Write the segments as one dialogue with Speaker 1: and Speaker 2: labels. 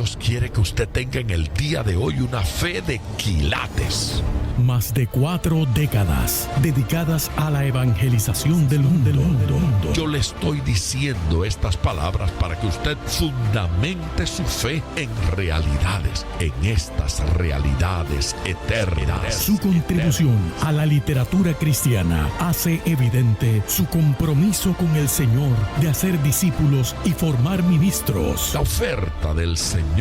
Speaker 1: Dios quiere que usted tenga en el día de hoy una fe de quilates.
Speaker 2: Más de 4 décadas dedicadas a la evangelización del mundo.
Speaker 1: Yo le estoy diciendo estas palabras para que usted fundamente su fe en realidades, en estas realidades eternas.
Speaker 2: Su contribución a la literatura cristiana hace evidente su compromiso con el Señor de hacer discípulos y formar ministros.
Speaker 1: La oferta del Señor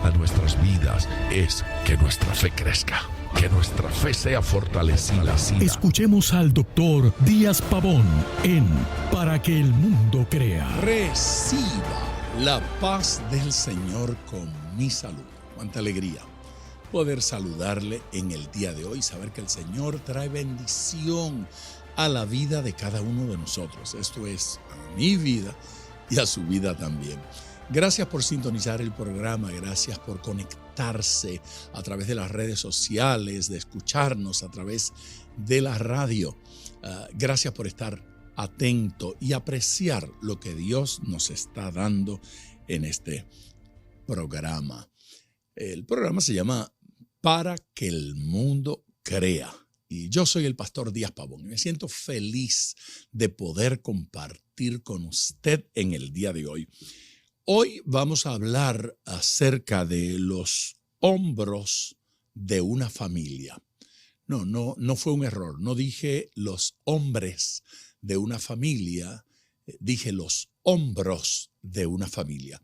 Speaker 1: a nuestras vidas es que nuestra fe crezca, que nuestra fe sea fortalecida.
Speaker 2: Escuchemos al doctor Díaz Pavón en Para que el mundo crea.
Speaker 3: Reciba la paz del Señor con mi salud. Cuánta alegría poder saludarle en el día de hoy, saber que el Señor trae bendición a la vida de cada uno de nosotros. Esto es a mi vida y a su vida también. Gracias por sintonizar el programa, gracias por conectarse a través de las redes sociales, de escucharnos a través de la radio. Gracias por estar atento y apreciar lo que Dios nos está dando en este programa. El programa se llama Para que el mundo crea. Y yo soy el pastor Díaz Pavón y me siento feliz de poder compartir con usted en el día de hoy. Hoy vamos a hablar acerca de los hombros de una familia. No fue un error. No dije los hombres de una familia, dije los hombros de una familia.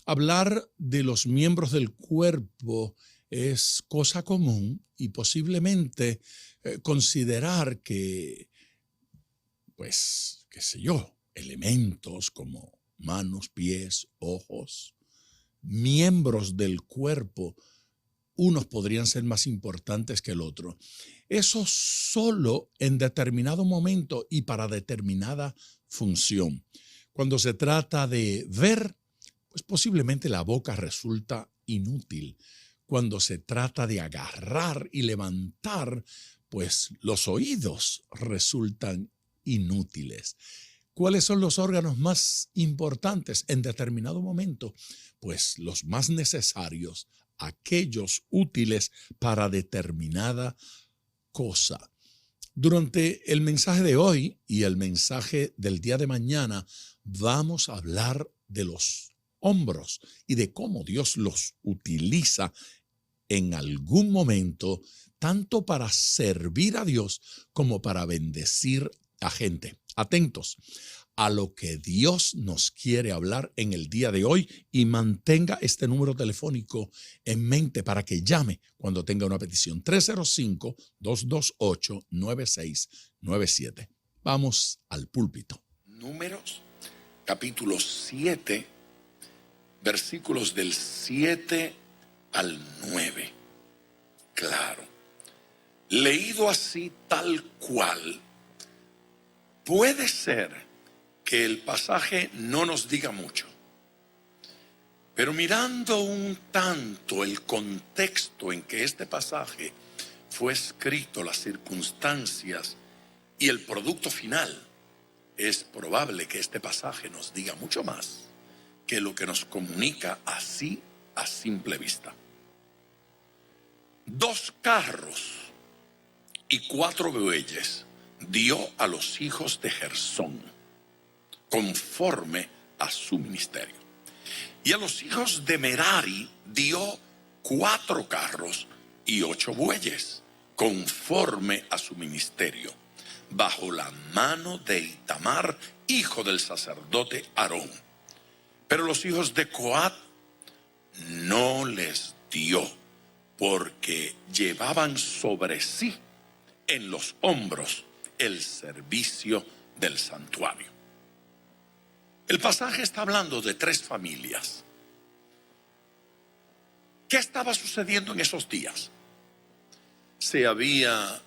Speaker 3: Hablar de los miembros del cuerpo es cosa común y posiblemente considerar que, pues, qué sé yo, elementos como manos, pies, ojos, miembros del cuerpo, unos podrían ser más importantes que el otro. Eso solo en determinado momento y para determinada función. Cuando se trata de ver, pues posiblemente la boca resulta inútil. Cuando se trata de agarrar y levantar, pues los oídos resultan inútiles. ¿Cuáles son los órganos más importantes en determinado momento? Pues los más necesarios, aquellos útiles para determinada cosa. Durante el mensaje de hoy y el mensaje del día de mañana vamos a hablar de los hombros y de cómo Dios los utiliza en algún momento, tanto para servir a Dios como para bendecir a gente. Atentos a lo que Dios nos quiere hablar en el día de hoy y mantenga este número telefónico en mente para que llame cuando tenga una petición. 305-228-9697. Vamos al púlpito.
Speaker 4: Números, capítulo 7, versículos del 7 al 9. Claro, leído así tal cual, puede ser que el pasaje no nos diga mucho, pero mirando un tanto el contexto en que este pasaje fue escrito, las circunstancias y el producto final, es probable que este pasaje nos diga mucho más que lo que nos comunica así a simple vista. 2 carros y 4 bueyes dio a los hijos de Gersón, conforme a su ministerio. Y a los hijos de Merari dio 4 carros y 8 bueyes, conforme a su ministerio, bajo la mano de Itamar, hijo del sacerdote Aarón. Pero los hijos de Coat no les dio, porque llevaban sobre sí en los hombros el servicio del santuario. El pasaje está hablando de 3 familias. ¿Qué estaba sucediendo en esos días? Se había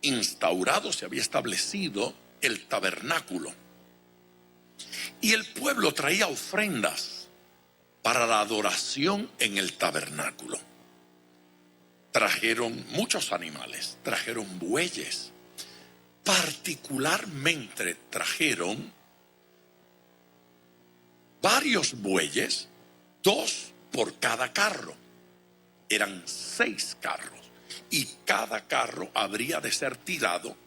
Speaker 4: instaurado, se había establecido el tabernáculo. Y el pueblo traía ofrendas para la adoración en el tabernáculo. Trajeron muchos animales, trajeron bueyes. Particularmente trajeron varios bueyes, 2 por cada carro. Eran 6 carros y cada carro habría de ser tirado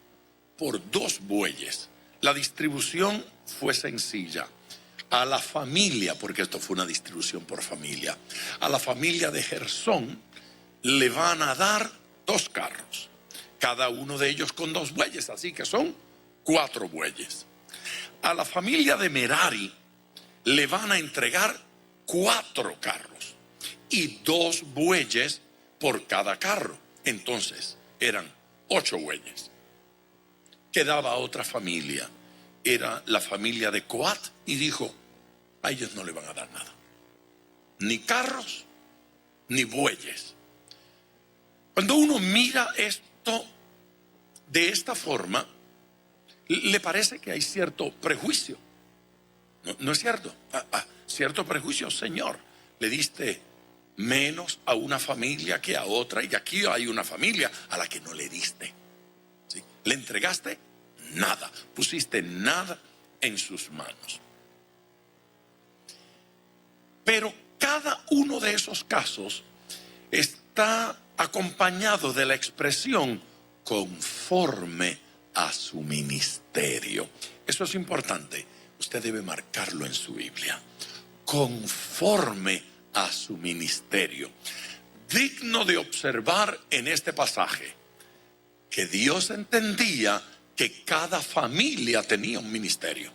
Speaker 4: por 2 bueyes. La distribución fue sencilla. A la familia, porque esto fue una distribución por familia, a la familia de Gersón le van a dar 2 carros, cada uno de ellos con 2 bueyes, así que son 4 bueyes. A la familia de Merari le van a entregar 4 carros y 2 bueyes por cada carro. Entonces eran 8 bueyes. Quedaba otra familia, era la familia de Coat, y dijo: a ellos no le van a dar nada, ni carros ni bueyes. Cuando uno mira esto de esta forma, le parece que hay cierto prejuicio. ¿No es cierto? Cierto prejuicio. Señor, le diste menos a una familia que a otra, y aquí hay una familia a la que no le diste. ¿Sí? Le entregaste nada, pusiste nada en sus manos. Pero cada uno de esos casos está acompañado de la expresión conforme a su ministerio. Eso es importante. Usted debe marcarlo en su Biblia. Conforme a su ministerio. Digno de observar en este pasaje que Dios entendía que cada familia tenía un ministerio.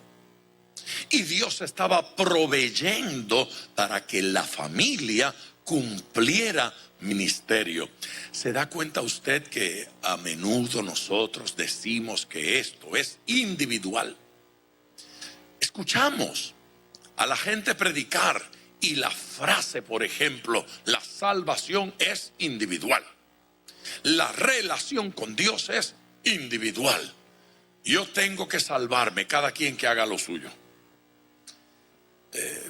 Speaker 4: Y Dios estaba proveyendo para que la familia cumpliera ministerio. ¿Se da cuenta usted que a menudo nosotros decimos que esto es individual? Escuchamos a la gente predicar y la frase, por ejemplo, la salvación es individual. La relación con Dios es individual. Yo tengo que salvarme, cada quien que haga lo suyo.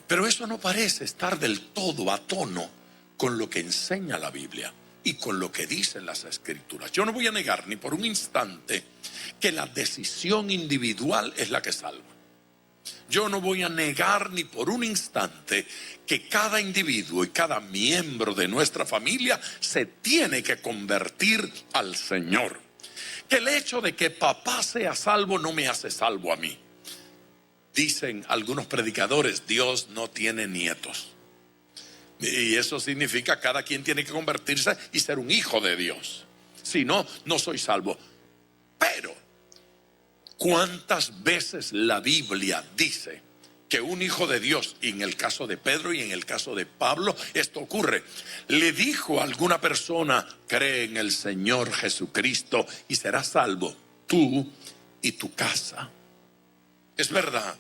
Speaker 4: Pero eso no parece estar del todo a tono con lo que enseña la Biblia y con lo que dicen las Escrituras. Yo no voy a negar ni por un instante que la decisión individual es la que salva. Yo no voy a negar ni por un instante que cada individuo y cada miembro de nuestra familia se tiene que convertir al Señor. Que el hecho de que papá sea salvo no me hace salvo a mí. Dicen algunos predicadores: Dios no tiene nietos. Y eso significa que cada quien tiene que convertirse y ser un hijo de Dios. Si no, no soy salvo. Pero ¿cuántas veces la Biblia dice que un hijo de Dios, y en el caso de Pedro y en el caso de Pablo, esto ocurre? Le dijo a alguna persona: cree en el Señor Jesucristo y serás salvo, tú y tu casa. Es verdad,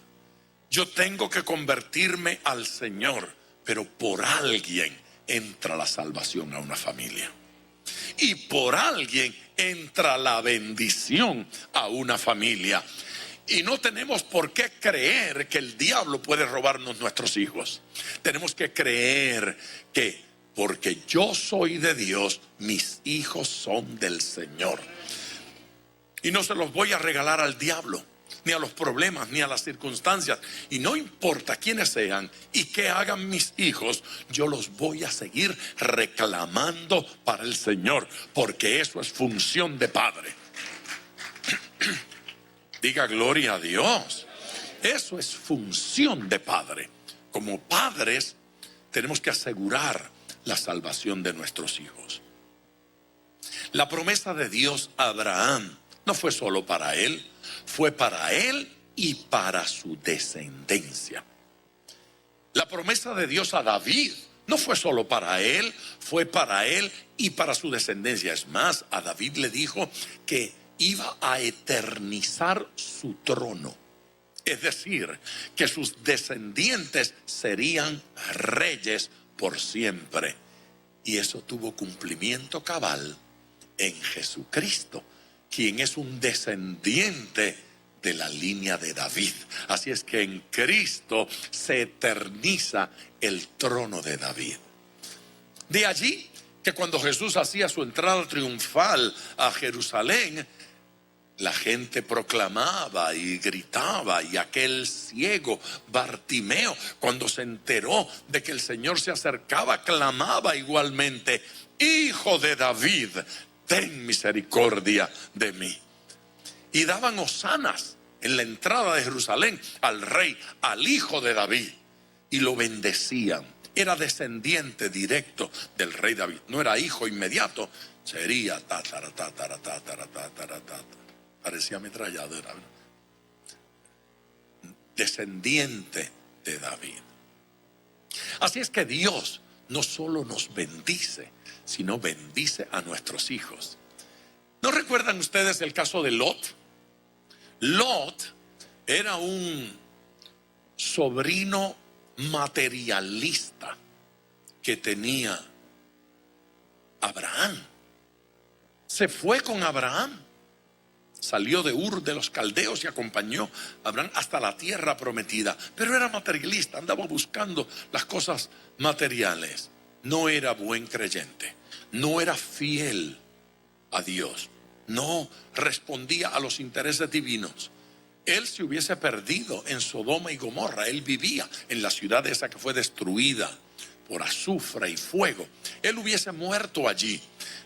Speaker 4: yo tengo que convertirme al Señor, pero por alguien entra la salvación a una familia. Y por alguien entra la bendición a una familia. Y no tenemos por qué creer que el diablo puede robarnos nuestros hijos. Tenemos que creer que porque yo soy de Dios, mis hijos son del Señor. Y no se los voy a regalar al diablo, ni a los problemas, ni a las circunstancias. Y no importa quiénes sean y qué hagan mis hijos, yo los voy a seguir reclamando para el Señor, porque eso es función de padre. Diga gloria a Dios. Eso es función de padre. Como padres tenemos que asegurar la salvación de nuestros hijos. La promesa de Dios a Abraham no fue solo para él, fue para él y para su descendencia. La promesa de Dios a David no fue solo para él, fue para él y para su descendencia. Es más, a David le dijo que iba a eternizar su trono. Es decir, que sus descendientes serían reyes por siempre. Y eso tuvo cumplimiento cabal en Jesucristo, quien es un descendiente de la línea de David. Así es que en Cristo se eterniza el trono de David. De allí que cuando Jesús hacía su entrada triunfal a Jerusalén, La gente proclamaba y gritaba, y aquel ciego Bartimeo, cuando se enteró de que el Señor se acercaba, clamaba igualmente: Hijo de David, ten misericordia de mí. Y daban hosanas en la entrada de Jerusalén al rey, al hijo de David, y lo bendecían. Era descendiente directo del rey David, no era hijo inmediato, sería tatara. Parecía ametralladora, ¿verdad? Descendiente de David. Así es que Dios no solo nos bendice, sino bendice a nuestros hijos. ¿No recuerdan ustedes el caso de Lot? Lot era un sobrino materialista que tenía Abraham. Se fue con Abraham. Salió de Ur de los Caldeos y acompañó a Abraham hasta la tierra prometida. Pero era materialista, andaba buscando las cosas materiales. No era buen creyente, no era fiel a Dios, no respondía a los intereses divinos. Él se hubiese perdido en Sodoma y Gomorra. Él vivía en la ciudad esa que fue destruida por azufre y fuego. Él hubiese muerto allí,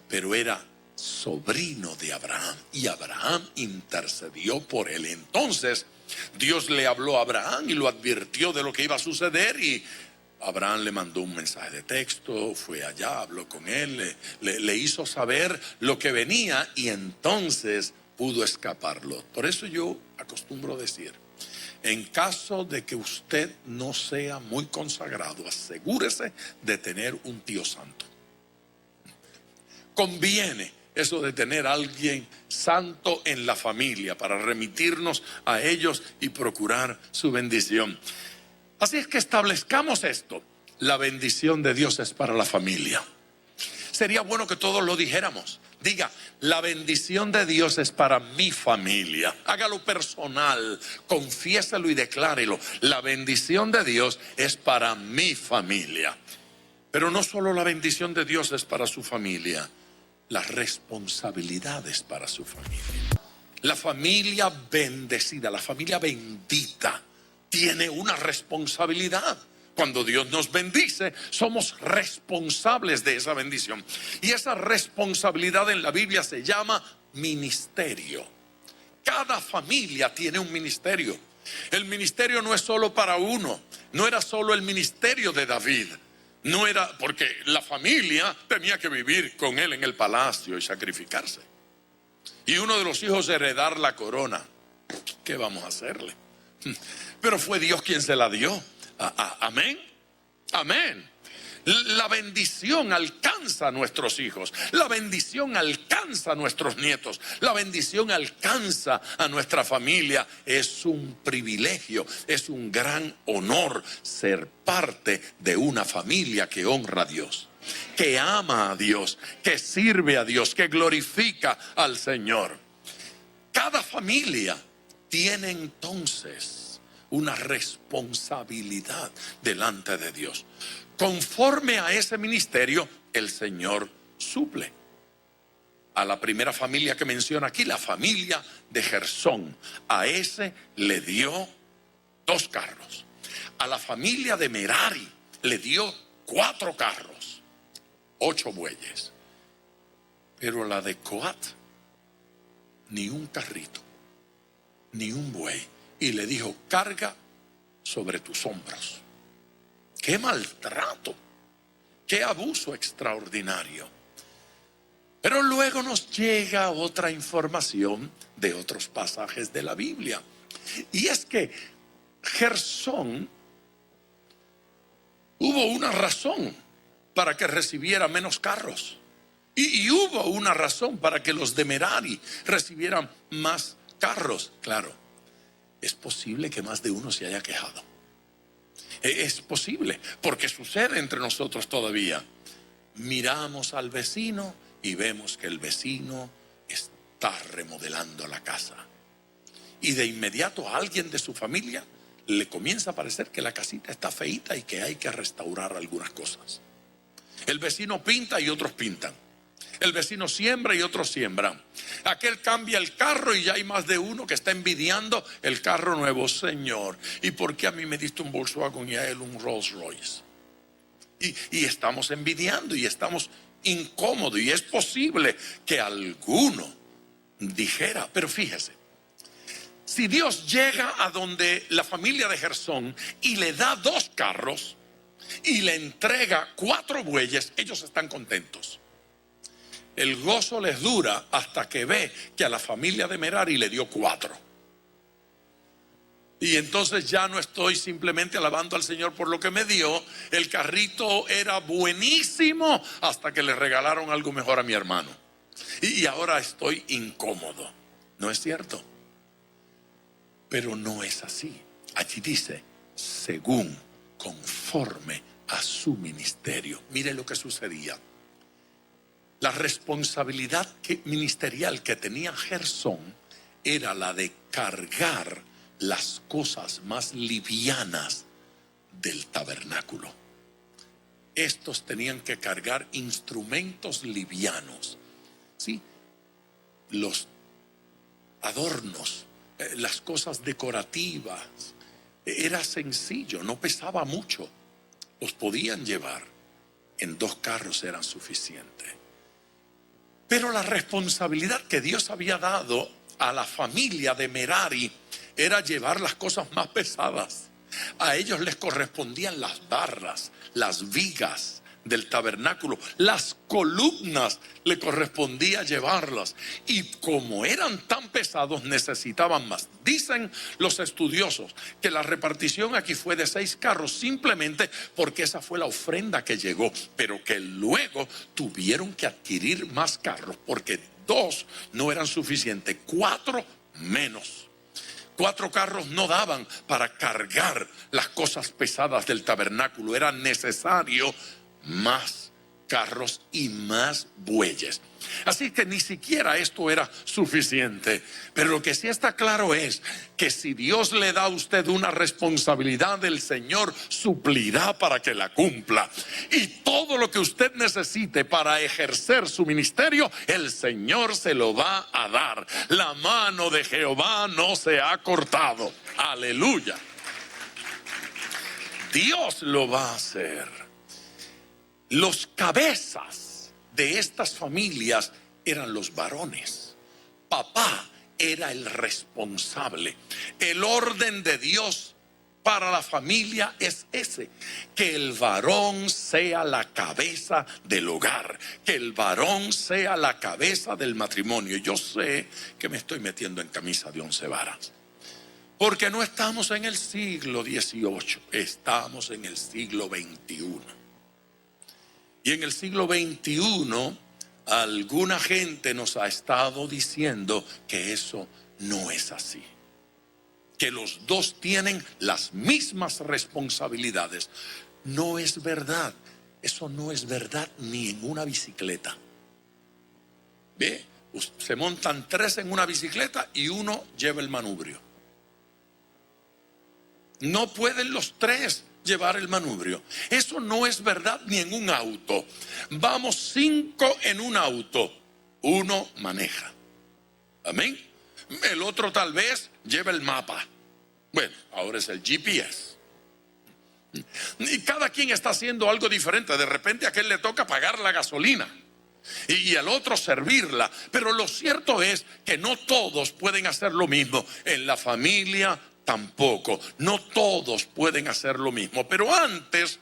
Speaker 4: pero era sobrino de Abraham, y Abraham intercedió por él. Entonces Dios le habló a Abraham y lo advirtió de lo que iba a suceder, y Abraham le mandó un mensaje de texto, fue allá, habló con él, le hizo saber lo que venía, y entonces pudo escaparlo. Por eso yo acostumbro decir, en caso de que usted no sea muy consagrado, asegúrese de tener un tío santo. Conviene eso de tener a alguien santo en la familia para remitirnos a ellos y procurar su bendición. Así es que establezcamos esto: la bendición de Dios es para la familia. Sería bueno que todos lo dijéramos. Diga: la bendición de Dios es para mi familia. Hágalo personal, confiéselo y declárelo. La bendición de Dios es para mi familia. Pero no solo la bendición de Dios es para su familia, las responsabilidades para su familia. La familia bendecida, la familia bendita, tiene una responsabilidad. Cuando Dios nos bendice, somos responsables de esa bendición. Y esa responsabilidad en la Biblia se llama ministerio. Cada familia tiene un ministerio. El ministerio no es solo para uno. No era solo el ministerio de David. No era porque la familia tenía que vivir con él en el palacio y sacrificarse. Y uno de los hijos heredar la corona. ¿Qué vamos a hacerle? Pero fue Dios quien se la dio. Amén. Amén. La bendición alcanza a nuestros hijos. La bendición alcanza a nuestros nietos. La bendición alcanza a nuestra familia. Es un privilegio, es un gran honor ser parte de una familia que honra a Dios, que ama a Dios, que sirve a Dios, que glorifica al Señor. Cada familia tiene entonces una responsabilidad delante de Dios. Conforme a ese ministerio, el Señor suple. A la primera familia que menciona aquí, la familia de Gersón, a ese le dio 2 carros. A la familia de Merari le dio 4 carros, 8 bueyes. Pero la de Coat, ni un carrito, ni un buey. Y le dijo: carga sobre tus hombros. ¡Qué maltrato! ¡Qué abuso extraordinario! Pero luego nos llega otra información de otros pasajes de la Biblia. Y es que Gersón, hubo una razón para que recibiera menos carros. Y hubo una razón para que los de Merari recibieran más carros. Claro, es posible que más de uno se haya quejado. Es posible, porque sucede entre nosotros todavía. Miramos al vecino y vemos que el vecino está remodelando la casa. Y de inmediato a alguien de su familia le comienza a parecer que la casita está feíta y que hay que restaurar algunas cosas. El vecino pinta y otros pintan. El vecino siembra y otros siembran. Aquel cambia el carro y ya hay más de uno que está envidiando el carro nuevo. Señor, ¿y por qué a mí me diste un Volkswagen y a él un Rolls Royce? Y estamos envidiando y estamos incómodos, y es posible que alguno dijera, pero fíjese, si Dios llega a donde la familia de Gersón y le da 2 carros y le entrega 4 bueyes, ellos están contentos. El gozo les dura hasta que ve que a la familia de Merari le dio 4. Y entonces ya no estoy simplemente alabando al Señor por lo que me dio. El carrito era buenísimo hasta que le regalaron algo mejor a mi hermano. Y ahora estoy incómodo. ¿No es cierto? Pero no es así. Allí dice, según, conforme a su ministerio. Mire lo que sucedía. La responsabilidad ministerial que tenía Gersón era la de cargar las cosas más livianas del tabernáculo. Estos tenían que cargar instrumentos livianos, ¿sí? Los adornos, las cosas decorativas. Era sencillo, no pesaba mucho. Los podían llevar. En 2 carros eran suficientes. Pero la responsabilidad que Dios había dado a la familia de Merari era llevar las cosas más pesadas. A ellos les correspondían las barras, las vigas del tabernáculo, las columnas le correspondía llevarlas. Y como eran tan pesados, necesitaban más. Dicen los estudiosos que la repartición aquí fue de 6 carros simplemente porque esa fue la ofrenda que llegó, pero que luego tuvieron que adquirir más carros porque 2 no eran suficientes, 4 menos. 4 carros no daban para cargar las cosas pesadas del tabernáculo. Era necesario más carros y más bueyes. Así que ni siquiera esto era suficiente. Pero lo que sí está claro es que si Dios le da a usted una responsabilidad, el Señor suplirá para que la cumpla. Y todo lo que usted necesite para ejercer su ministerio, el Señor se lo va a dar. La mano de Jehová no se ha cortado. Aleluya. Dios lo va a hacer. Los cabezas de estas familias eran los varones. Papá era el responsable. El orden de Dios para la familia es ese: que el varón sea la cabeza del hogar, que el varón sea la cabeza del matrimonio. Yo sé que me estoy metiendo en camisa de 11 varas, porque no estamos en el siglo XVIII, estamos en el siglo XXI. Y en el siglo XXI, alguna gente nos ha estado diciendo que eso no es así. Que los 2 tienen las mismas responsabilidades. No es verdad. Eso no es verdad ni en una bicicleta. ¿Ve? Se montan 3 en una bicicleta y uno lleva el manubrio. No pueden los 3 llevar el manubrio. Eso no es verdad ni en un auto. Vamos 5 en un auto, uno maneja. Amén. El otro tal vez lleva el mapa. Bueno, ahora es el GPS. Y cada quien está haciendo algo diferente. De repente a aquel le toca pagar la gasolina y al otro servirla. Pero lo cierto es que no todos pueden hacer lo mismo. En la familia tampoco. No todos pueden hacer lo mismo. Pero antes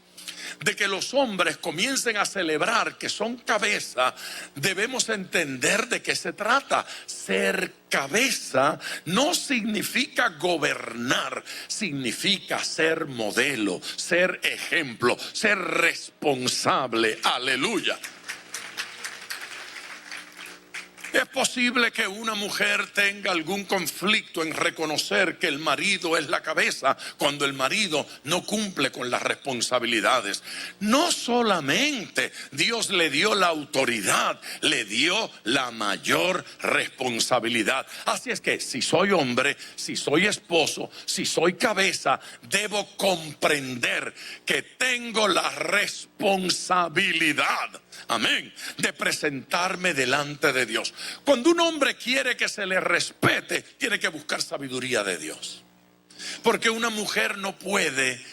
Speaker 4: de que los hombres comiencen a celebrar que son cabeza, debemos entender de qué se trata. Ser cabeza no significa gobernar, significa ser modelo, ser ejemplo, ser responsable. Aleluya. Es posible que una mujer tenga algún conflicto en reconocer que el marido es la cabeza cuando el marido no cumple con las responsabilidades. No solamente Dios le dio la autoridad, le dio la mayor responsabilidad. Así es que si soy hombre, si soy esposo, si soy cabeza, debo comprender que tengo la responsabilidad. amén, de presentarme delante de Dios. Cuando un hombre quiere que se le respete, tiene que buscar sabiduría de Dios. Porque una mujer no puede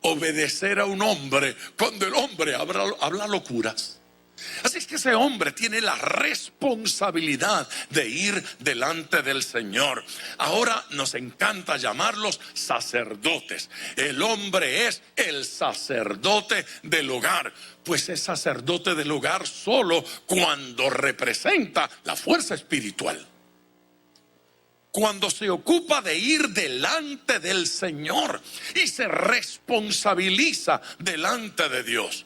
Speaker 4: obedecer a un hombre cuando el hombre habla locuras. Así es que ese hombre tiene la responsabilidad de ir delante del Señor. Ahora nos encanta llamarlos sacerdotes. El hombre es el sacerdote del hogar. Pues es sacerdote del hogar solo cuando representa la fuerza espiritual. Cuando se ocupa de ir delante del Señor y se responsabiliza delante de Dios.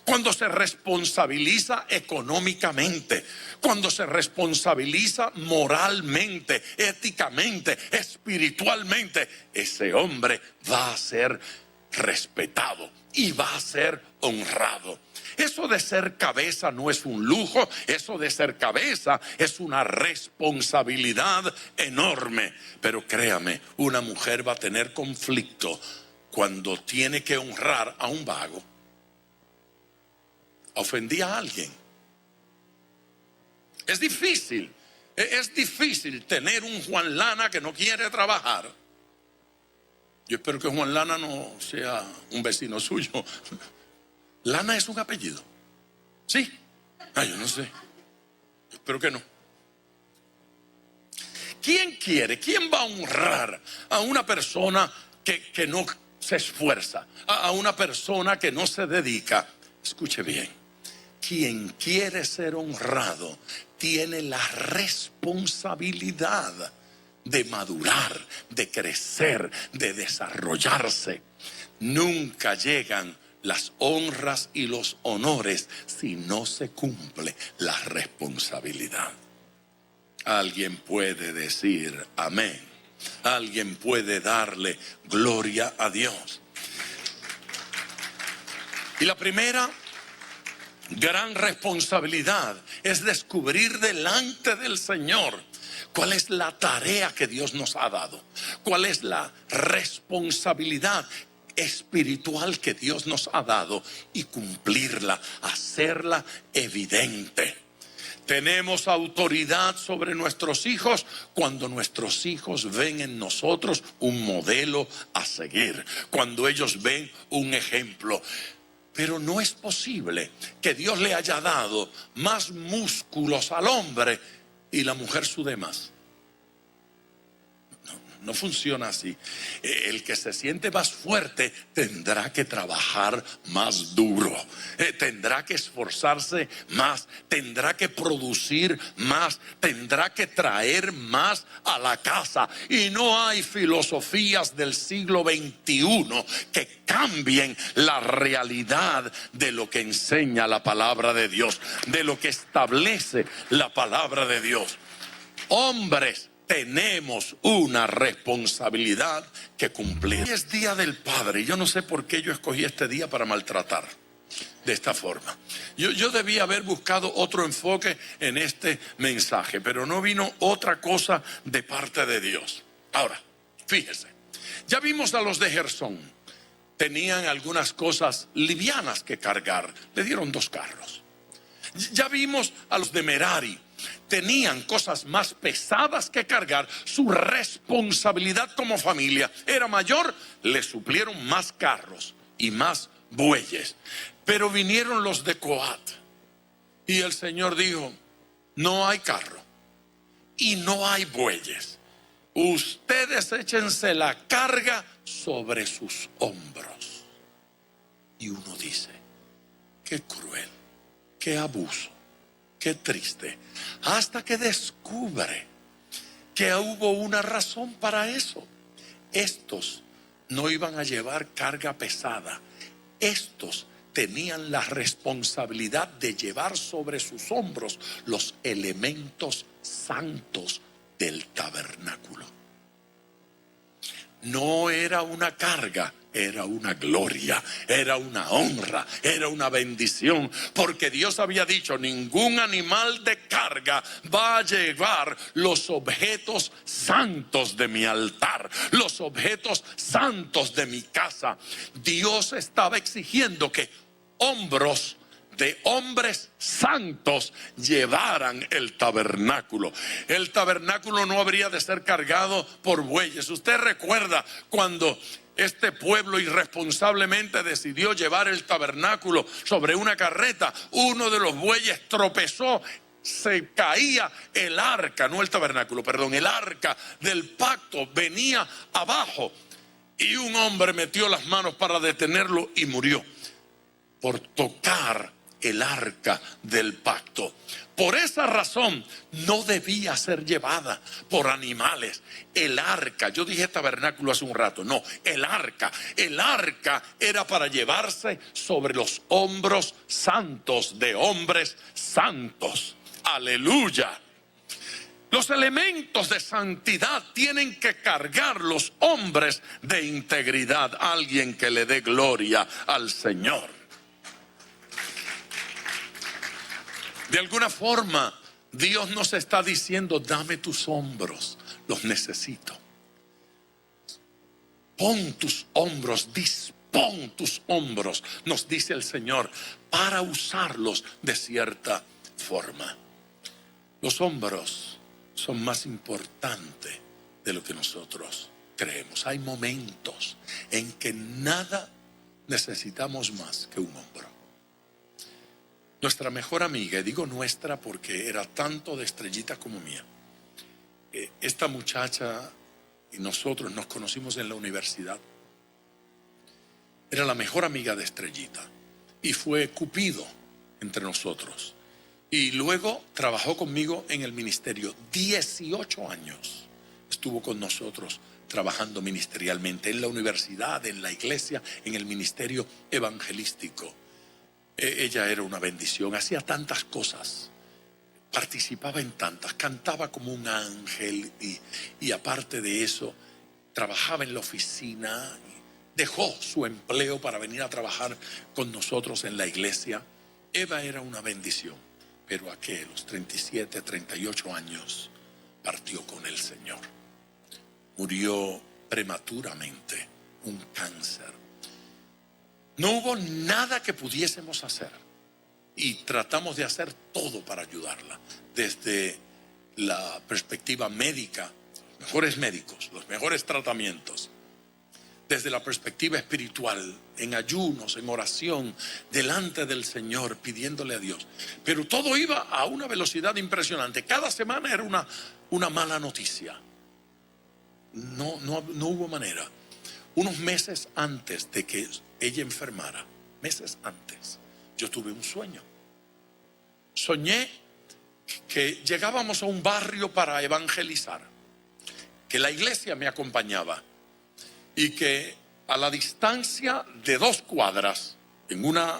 Speaker 4: Cuando se responsabiliza económicamente, cuando se responsabiliza moralmente, éticamente, espiritualmente, ese hombre va a ser respetado y va a ser honrado. Eso de ser cabeza no es un lujo, eso de ser cabeza es una responsabilidad enorme. Pero créame, una mujer va a tener conflicto cuando tiene que honrar a un vago. Ofendí a alguien. Es difícil tener un Juan Lana que no quiere trabajar. Yo espero que Juan Lana no sea un vecino suyo. Lana es un apellido. ¿Sí? Yo no sé. Espero que no. ¿Quién va a honrar a una persona que no se esfuerza? A una persona que no se dedica. Escuche bien. Quien quiere ser honrado tiene la responsabilidad de madurar, de crecer, de desarrollarse. Nunca llegan las honras y los honores si no se cumple la responsabilidad. Alguien puede decir amén. Alguien puede darle gloria a Dios. Y la primera gran responsabilidad es descubrir delante del Señor cuál es la tarea que Dios nos ha dado, cuál es la responsabilidad espiritual que Dios nos ha dado y cumplirla, hacerla evidente. Tenemos autoridad sobre nuestros hijos cuando nuestros hijos ven en nosotros un modelo a seguir, cuando ellos ven un ejemplo. Pero no es posible que Dios le haya dado más músculos al hombre y la mujer sude más. No funciona así. El que se siente más fuerte tendrá que trabajar más duro, tendrá que esforzarse más, tendrá que producir más, tendrá que traer más a la casa. Y no hay filosofías del siglo XXI que cambien la realidad de lo que enseña la palabra de Dios, de lo que establece la palabra de Dios. Hombres, tenemos una responsabilidad que cumplir. Hoy es Día del Padre. Yo no sé por qué yo escogí este día para maltratar de esta forma. Yo debía haber buscado otro enfoque en este mensaje, pero no vino otra cosa de parte de Dios. Ahora, fíjese, ya vimos a los de Gersón. Tenían algunas cosas livianas que cargar. Le dieron 2 carros. Ya vimos a los de Merari. Tenían cosas más pesadas que cargar. Su responsabilidad como familia era mayor. Le suplieron más carros y más bueyes. Pero vinieron los de Coat y el Señor dijo: no hay carro y no hay bueyes. Ustedes échense la carga sobre sus hombros. Y uno dice: qué cruel, qué abuso, qué triste. Hasta que descubre que hubo una razón para eso. Estos no iban a llevar carga pesada. Estos tenían la responsabilidad de llevar sobre sus hombros los elementos santos del tabernáculo. No era una carga, era una gloria, era una honra, era una bendición, porque Dios había dicho: ningún animal de carga va a llevar los objetos santos de mi altar, los objetos santos de mi casa. Dios estaba exigiendo que hombros de hombres santos llevaran el tabernáculo. El tabernáculo no habría de ser cargado por bueyes. Usted recuerda cuando este pueblo irresponsablemente decidió llevar el tabernáculo sobre una carreta. Uno de los bueyes tropezó, se caía el arca, no el tabernáculo, perdón, el arca del pacto venía abajo y un hombre metió las manos para detenerlo y murió por tocar el arca del pacto. Por esa razón no debía ser llevada por animales. El arca, yo dije tabernáculo hace un rato, no, el arca era para llevarse sobre los hombros santos de hombres santos. Aleluya. Los elementos de santidad tienen que cargar los hombres de integridad. Alguien que le dé gloria al Señor. De alguna forma, Dios nos está diciendo, dame tus hombros, los necesito. Pon tus hombros, dispón tus hombros, nos dice el Señor, para usarlos de cierta forma. Los hombros son más importantes de lo que nosotros creemos. Hay momentos en que nada necesitamos más que un hombro. Nuestra mejor amiga, y digo nuestra porque era tanto de Estrellita como mía, esta muchacha y nosotros nos conocimos en la universidad. Era la mejor amiga de Estrellita y fue Cupido entre nosotros. Y luego trabajó conmigo en el ministerio. 18 años estuvo con nosotros trabajando ministerialmente en la universidad, en la iglesia, en el ministerio evangelístico. Ella era una bendición, hacía tantas cosas, participaba en tantas, cantaba como un ángel y aparte de eso, trabajaba en la oficina, dejó su empleo para venir a trabajar con nosotros en la iglesia. Eva era una bendición, pero a los 37, 38 años partió con el Señor. Murió prematuramente, un cáncer. No hubo nada que pudiésemos hacer y tratamos de hacer todo para ayudarla. Desde la perspectiva médica, los mejores médicos, los mejores tratamientos. Desde la perspectiva espiritual, en ayunos, en oración, delante del Señor, pidiéndole a Dios. Pero todo iba a una velocidad impresionante. Cada semana era una mala noticia. No hubo manera. Unos meses antes de que ella enfermara, meses antes, yo tuve un sueño. Soñé que llegábamos a un barrio para evangelizar, que la iglesia me acompañaba y que a la distancia de 2 cuadras, en una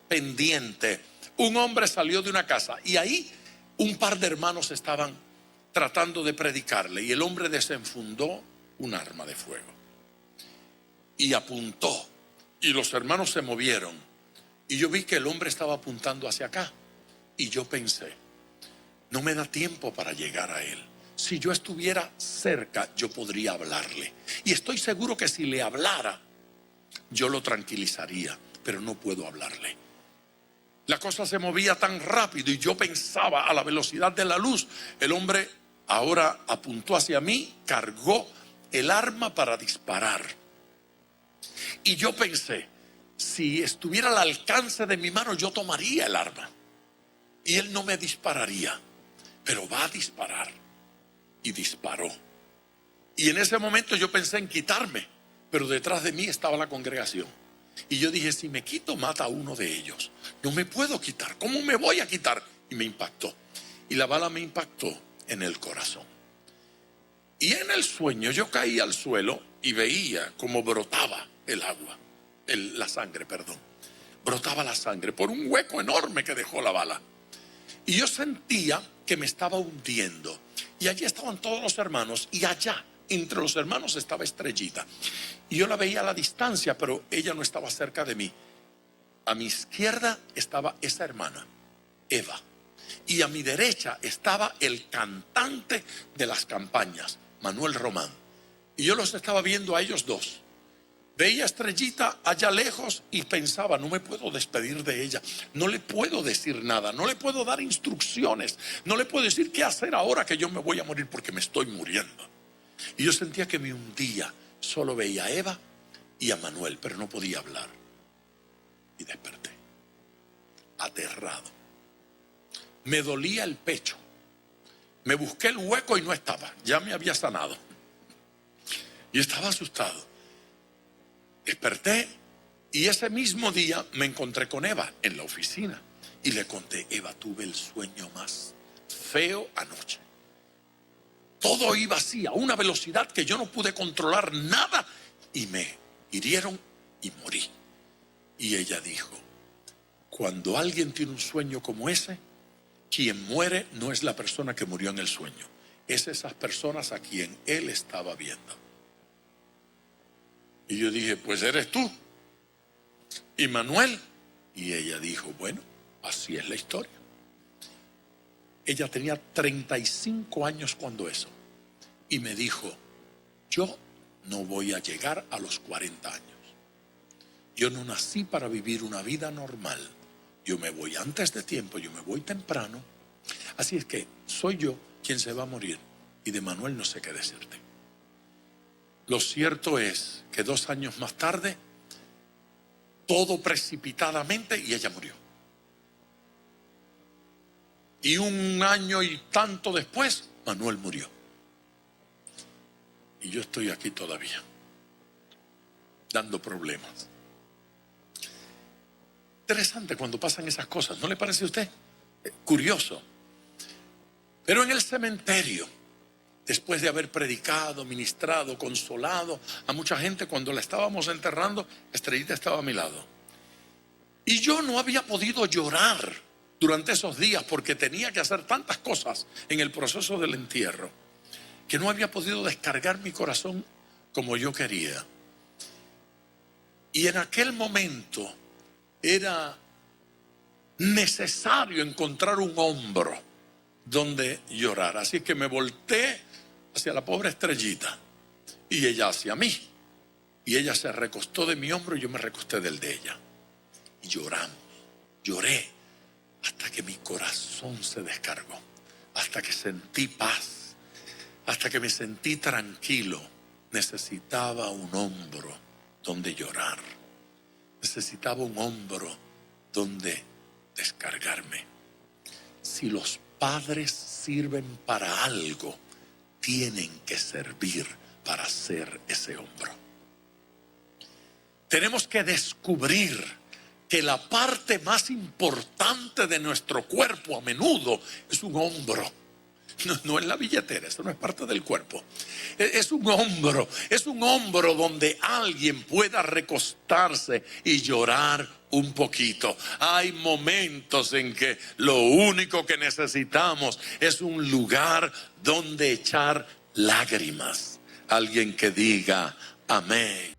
Speaker 4: pendiente, un hombre salió de una casa y ahí un par de hermanos estaban tratando de predicarle y el hombre desenfundó un arma de fuego y apuntó y los hermanos se movieron y yo vi que el hombre estaba apuntando hacia acá y yo pensé, no me da tiempo para llegar a él. Si yo estuviera cerca, yo podría hablarle. Y estoy seguro que si le hablara, yo lo tranquilizaría, pero no puedo hablarle. La cosa se movía tan rápido y yo pensaba a la velocidad de la luz. El hombre ahora apuntó hacia mí, cargó el arma para disparar. Y yo pensé, si estuviera al alcance de mi mano, yo tomaría el arma. Y él no me dispararía, pero va a disparar. Y disparó. Y en ese momento yo pensé en quitarme, pero detrás de mí estaba la congregación. Y yo dije, si me quito, mata a uno de ellos. No me puedo quitar. ¿Cómo me voy a quitar? Y me impactó. Y la bala me impactó en el corazón. Y en el sueño yo caí al suelo y veía cómo brotaba el agua. La sangre, perdón. Brotaba la sangre por un hueco enorme que dejó la bala. Y yo sentía que me estaba hundiendo. Y allí estaban todos los hermanos. Y allá, entre los hermanos, estaba Estrellita. Y yo la veía a la distancia, pero ella no estaba cerca de mí. A mi izquierda estaba esa hermana, Eva. Y a mi derecha estaba el cantante de las campañas, Manuel Román. Y yo los estaba viendo a ellos dos. Veía a Estrellita allá lejos y pensaba, no me puedo despedir de ella, no le puedo decir nada, no le puedo dar instrucciones, no le puedo decir qué hacer ahora que yo me voy a morir porque me estoy muriendo. Y yo sentía que me hundía, solo veía a Eva y a Manuel, pero no podía hablar. Y desperté, aterrado. Me dolía el pecho, me busqué el hueco y no estaba, ya me había sanado. Y estaba asustado. Desperté y ese mismo día me encontré con Eva en la oficina y le conté, Eva, tuve el sueño más feo anoche. Todo iba así, a una velocidad que yo no pude controlar nada y me hirieron y morí. Y ella dijo, cuando alguien tiene un sueño como ese, quien muere no es la persona que murió en el sueño, es esas personas a quien él estaba viendo. Y yo dije, pues eres tú y Manuel. Y ella dijo, bueno, así es la historia. Ella tenía 35 años cuando eso. Y me dijo, yo no voy a llegar a los 40 años. Yo no nací para vivir una vida normal. Yo me voy antes de tiempo, yo me voy temprano. Así es que soy yo quien se va a morir. Y de Manuel no sé qué decirte. Lo cierto es que 2 años más tarde, todo precipitadamente, y ella murió. Y 1 año y tanto después, Manuel murió. Y yo estoy aquí todavía, dando problemas. Interesante cuando pasan esas cosas, ¿no le parece a usted? Curioso. Pero en el cementerio, después de haber predicado, ministrado, consolado a mucha gente, cuando la estábamos enterrando, Estrellita estaba a mi lado. Y yo no había podido llorar durante esos días porque tenía que hacer tantas cosas en el proceso del entierro, que no había podido descargar mi corazón como yo quería. Y en aquel momento era necesario encontrar un hombro donde llorar. Así que me volteé hacia la pobre Estrellita y ella hacia mí. Y ella se recostó de mi hombro y yo me recosté del de ella. Y lloramos, lloré hasta que mi corazón se descargó, hasta que sentí paz, hasta que me sentí tranquilo. Necesitaba un hombro donde llorar, necesitaba un hombro donde descargarme. Si los padres sirven para algo, tienen que servir para ser ese hombro. Tenemos que descubrir que la parte más importante de nuestro cuerpo a menudo es un hombro. No es la billetera, eso no es parte del cuerpo. Es un hombro donde alguien pueda recostarse y llorar un poquito. Hay momentos en que lo único que necesitamos es un lugar donde echar lágrimas. Alguien que diga amén.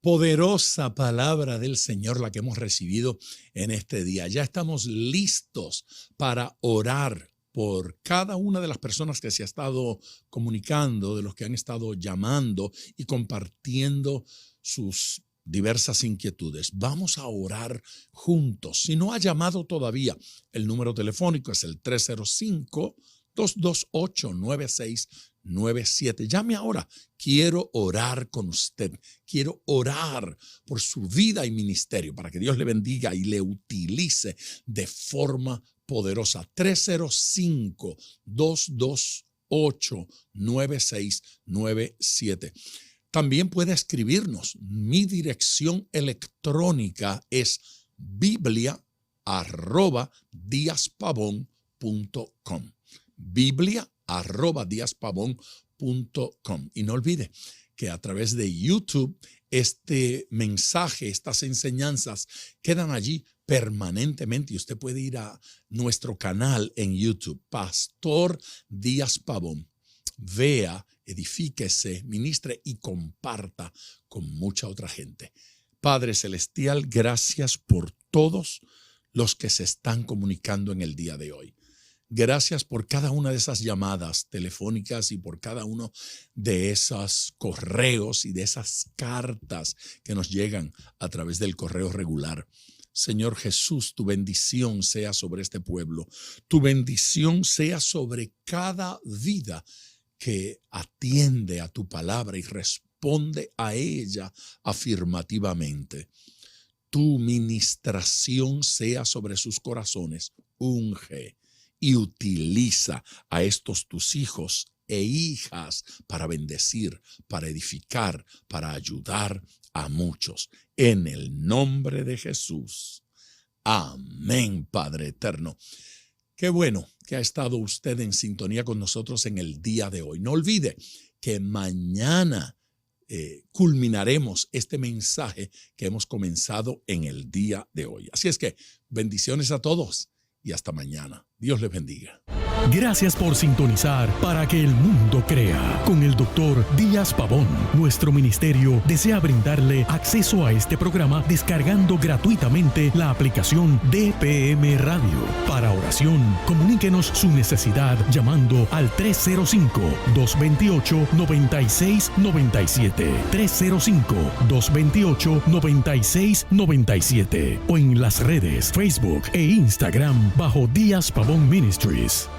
Speaker 3: Poderosa palabra del Señor la que hemos recibido en este día. Ya estamos listos para orar por cada una de las personas que se ha estado comunicando, de los que han estado llamando y compartiendo sus diversas inquietudes. Vamos a orar juntos. Si no ha llamado todavía, el número telefónico es el 305-228-9697. Llame ahora. Quiero orar con usted. Quiero orar por su vida y ministerio para que Dios le bendiga y le utilice de forma poderosa. 305-228-9697. También puede escribirnos. Mi dirección electrónica es biblia@diaspavon.com. biblia@diaspavon.com. Y no olvide que a través de YouTube este mensaje, estas enseñanzas quedan allí permanentemente y usted puede ir a nuestro canal en YouTube, Pastor Díaz Pavón. Vea, edifíquese, ministre y comparta con mucha otra gente. Padre Celestial, gracias por todos los que se están comunicando en el día de hoy. Gracias por cada una de esas llamadas telefónicas y por cada uno de esos correos y de esas cartas que nos llegan a través del correo regular. Señor Jesús, tu bendición sea sobre este pueblo. Tu bendición sea sobre cada vida que atiende a tu palabra y responde a ella afirmativamente. Tu ministración sea sobre sus corazones. Unge y utiliza a estos tus hijos e hijas para bendecir, para edificar, para ayudar a muchos. En el nombre de Jesús. Amén, Padre eterno. Qué bueno que ha estado usted en sintonía con nosotros en el día de hoy. No olvide que mañana culminaremos este mensaje que hemos comenzado en el día de hoy. Así es que bendiciones a todos y hasta mañana. Dios les bendiga.
Speaker 2: Gracias por sintonizar Para que el Mundo Crea con el Dr. Díaz Pavón. Nuestro ministerio desea brindarle acceso a este programa descargando gratuitamente la aplicación DPM Radio. Para oración, comuníquenos su necesidad llamando al 305-228-9697. 305-228-9697 o en las redes Facebook e Instagram bajo Díaz Pavón Ministries.